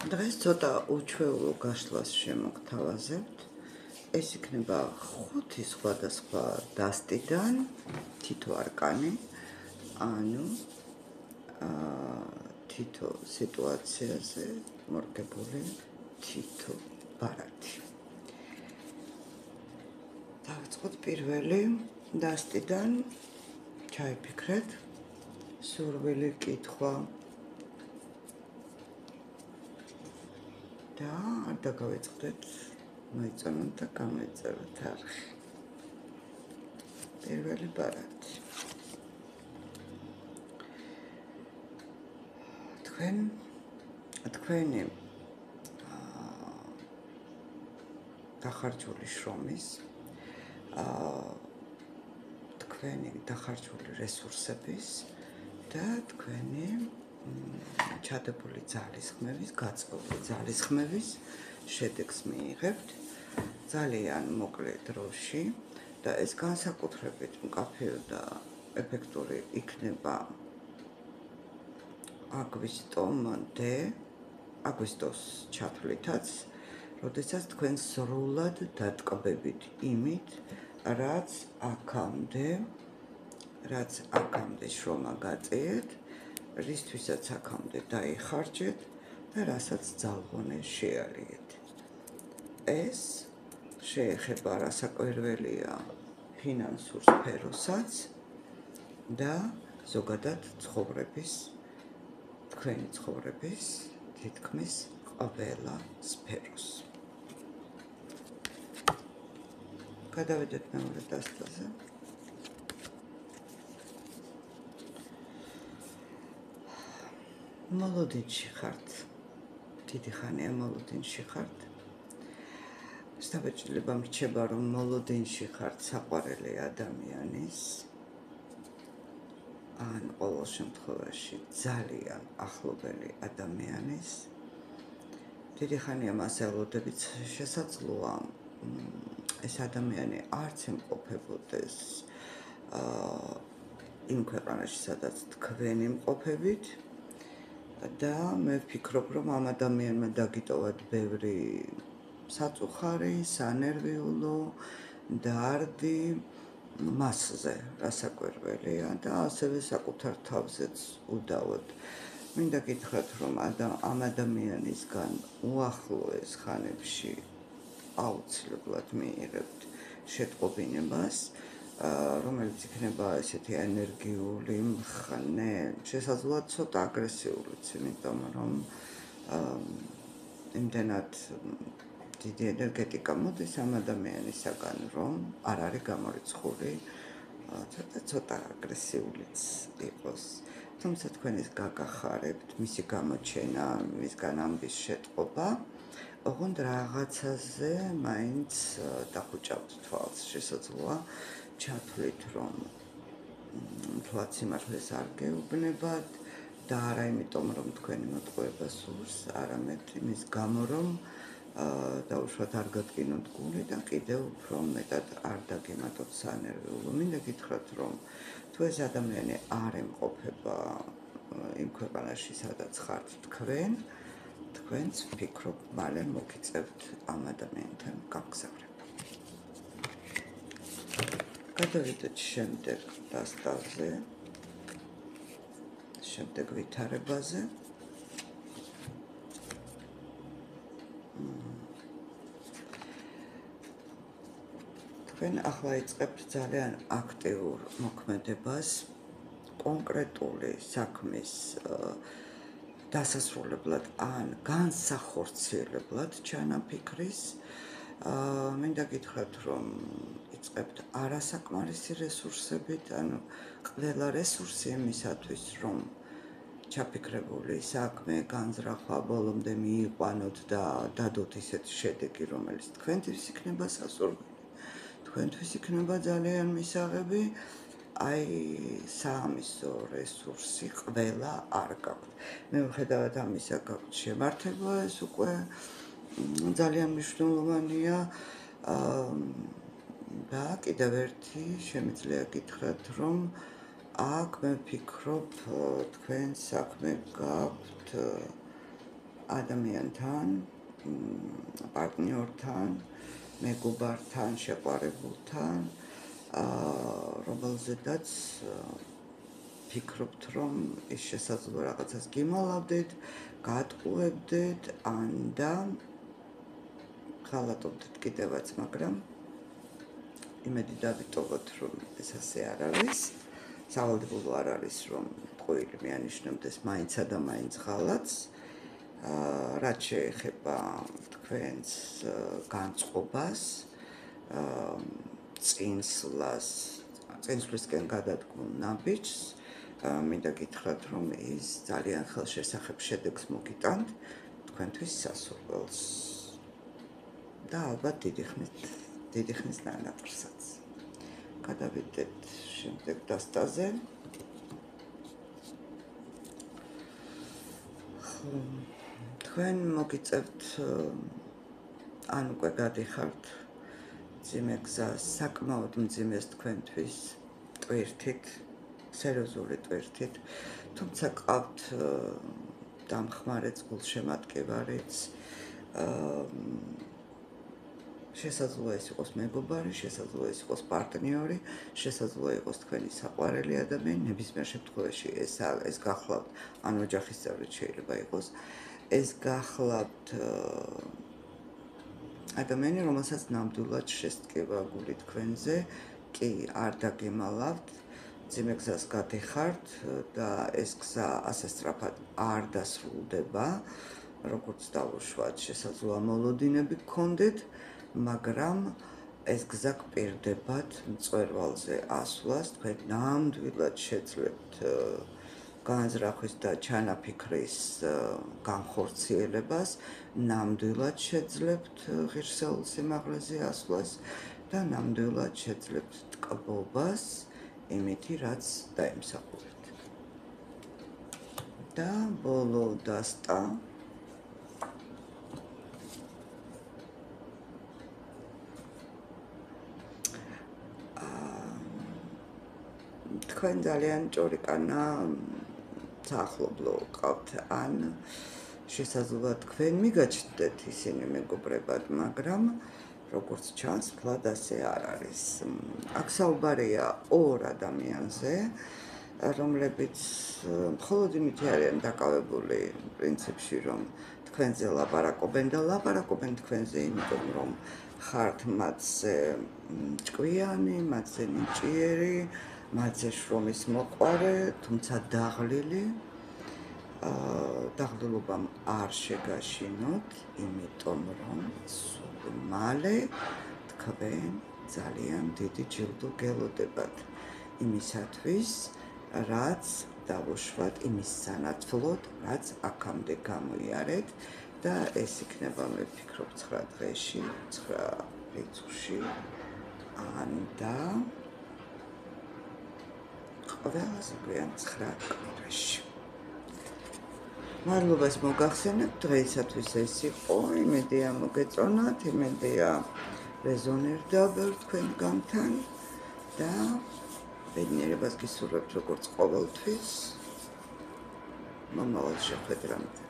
დღეს ცოტა უჩვეულო გაშლას შემოგთავაზებთ. ეს იქნება 5 სხვადასხვა დასტიდან თითო არკანი, ანუ თითო სიტუაციაზე მორგებული თითო ბარათი. დავიწყოთ პირველი დასტიდან, ჩაიფიქრეთ, სურვილი კითხვა და არ დაგავიწყდეთ, მოიწონოთ და გამოიწეროთ არხი. პირველი ბარათი. თქვენი დახარჯული შრომის, თქვენი დახარჯული რესურსების და თქვენი ჩადებული ძალისხმევის, გაწეული ძალისხმევის შედეგს მიიღებთ ძალიან მოკლე დროში და ეს განსაკუთრებით მკაფიო და ეფექტური იქნება აგვისტოს ჩათვლითაც, როდესაც თქვენ სრულად დატკბებით იმით, რაც აქამდე შრომა გაწიეთ, რისთვისაც აქამდე დაიხარჯეთ და რასაც ძალღონე შეარიეთ. ეს შეეხება რასაკვირველია ფინანსურ სფეროსაც და ზოგადად თქვენი ცხოვრების თითქმის ყველა სფეროს. გადავიდეთ მეორე დასტაზე. მოლოდინში ხართ. დიდი ხანია მოლოდინში ხართ. შთაბეჭდილება მრჩება, რომ მოლოდინში ხართ საყვარელი ადამიანის, ან ყოველ შემთხვევაში ძალიან ახლობელი ადამიანის. დიდი ხანია მასე ელოდებით, შესაძლოა ეს ადამიანი არც იმყოფებოდეს იმ ქვეყანაში, სადაც თქვენ იმყოფებით და მე ვფიქრობ, რომ ამ ადამიანმა დაგიტოვათ ბევრი საწუხარი, სანერვიულო, დარდი მასზე, რასაკვირველია და ასევე საკუთარ თავზეც უდავოდ. მინდა გითხრათ, რომ ამ ადამიანისგან უახლოეს ხანებში აუცილებლად მიიღებთ შეტყობინებას, რომელიც იქნება ესეთი ენერგიული, მხნე, შესაძლოა ცოტა აგრესიულიც, იმიტომ რომ იმდენად დიდი ენერგეტიკა მოდის ამ ადამიანისაგან, რომ არ არის გამორიცხული, ცოტა აგრესიულიც იყოს. თუმცა თქვენ ის გაგახარებთ, მისი გამოჩენა, მისგან ამბის შეტყობა, ოღონდ რაღაცაზე მაინც დახუჭავთ თვალს. შესაძლოა ჩათვლით, რომ თვაც სიმართლეს არ გეუბნებათ და არა იმიტომ, რომ თქვენი მოტყუება სურს, არამედ იმის გამო, რომ დაუშვათ არ გადგინოთ გული და კიდევ უფრო მეტად არ დაგემატოთ სანერვიულო. მინდა გითხრათ, რომ თუ ეს ადამიანი არ ემყოფება იმ ქვეყანაში, სადაც ხართ თქვენც ვფიქრობ, მალე მოგიწევთ ამ ადამიანთან გაგზავნება. გადავიდეთ შემდეგ დასტაზე, შემდეგ ვითარებაზე. თქვენ ახლა იწყებთ ძალიან აქტიურ მოქმედებას კონკრეტული საქმის დასასრულებლად ან განსახორციელებლად ჩანაფიქრის. მინდა გითხრათ, რომ იწყებთ არასაკმარისი რესურსებით, ანუ ყველა რესურსი იმისათვის, რომ ჩაფიქრებული საქმე, განზრახვა ბოლომდე მიიყვანოთ და დადოთ ისეთი შედეგი, რომელიც თქვენთვის იქნება სასურველი. თქვენთვის იქნება ძალიან მისაღები, საამისო რესურსი ყველა არ გაქვთ. მიუხედავად ამისა, გაქვთ შემართება, ეს უკვე ძალიან მნიშვნელოვანია და კიდევ ერთი შემიძლია გითხრათ, რომ აქ მე ვფიქრობ, თქვენ საქმე გაქვთ ადამიანთან, პარტნიორთან, მეგობართან, შეყვარებულთან, რომელზედაც ფიქრობთ, რომ ის შესაძლოა რაღაცას გიმალავდეთ, გაატყუებდეთ, ან და ღალატობდეთ კიდევაც, მაგრამ იმედი დავიტოვოთ, რომ ეს ასე არ არის. სავალდებულო არ არის, რომ ტყუილი მიანიშნებდეს მაინცსა და მაინც ღალატს. რაც შეეხება თქვენს განწყობას, წინსვლისკენ გადადგმულ ნაბიჯს, მინდა გითხრათ, რომ ის ძალიან ხელშესახებ შედეგს მოგიტანთ თქვენთვის სასურველს და ალბათ დიდი ხნის ნანატრსაც. გადავიდეთ შემდეგ დასტაზე. თქვენ მოგიწევთ ან უკვე გადიხართ მძიმე გზას, საკმაოდ მძიმეს თქვენთვის ტვირთით, სერიოზული ტვირთით, თუმცა ყავთ დამხმარეც, გულშემატკივარიც, შესაძლოა ეს იყოს მეგობარი, შესაძლოა ეს იყოს პარტნიორი, შესაძლოა იყოს თქვენი საყვარელი ადამიანი, ნებისმიერ შემთხვევაში ეს გახლავთ, ან ოჯახის წევრიც შეიძლება იყოს, ეს გახლავთ ადამიანი, რომელსაც ნამდვილად შესტკივა გული თქვენზე, კი არ დაგემალავთ, მძიმე გზას გადიხართ და ეს გზა ასე სწრაფად არ დასრულდება, როგორც დავუშვათ, შესაძლოა მოლოდინები გქონდეთ, მაგრამ ეს გზა გპირდებათ მწვერვალზე ასვლას, თქვენ ნამდვილად შეძლებთ განზრახვის და ჩანაფიქრის განხორციელებას, ნამდვილად შეძლებთ ღირსეულ სიმაღლეზე ასვლას და ნამდვილად შეძლებთ ტკბობას იმითი, რაც დაიმსახურეთ. და ბოლო დასტა თქვენ ძალიან ჭორიკანა საახლობლო ყავთ, ან შესაძლოა თქვენ მიგაჩნდეთ ისინი მეგობრებად, მაგრამ როგორც ჩანს, მთლად ასე არ არის. აქ საუბარია ორ ადამიანზე, რომლებიც მხოლოდ იმით არიან დაკავებული პრინციპში, რომ თქვენზე ლაპარაკობენ და ლაპარაკობენ თქვენზე, იმიტომ რომ ხართ მათზე ჭკვიანი, მათზე ნიჭიერი, მათზე შრომის მოყვარე, თუმცა დაღლილი, დაღლილობამ არ შეგაშინოთ, იმიტომ რომ სულ მალე თქვენ ძალიან დიდი ჯილდო გელოდებათ იმისათვის, რაც დავუშვათ, იმის სანაცვლოდ, რაც აქამდე გამოიარეთ და ეს იქნება, მე ვფიქრობ, 9 დღეში, 9 რიცხვში, ან და ყველაზე გვიან 9 კვირაში. მადლობას მოგახსენებთ, დღეისათვის ეს იყო, იმედია მოგეწონათ, იმედია რეზონირდა ბევრ თქვენგანთან და ბედნიერებას გისურვებთ როგორც ყოველთვის. მომავალ შეხვედრამდე.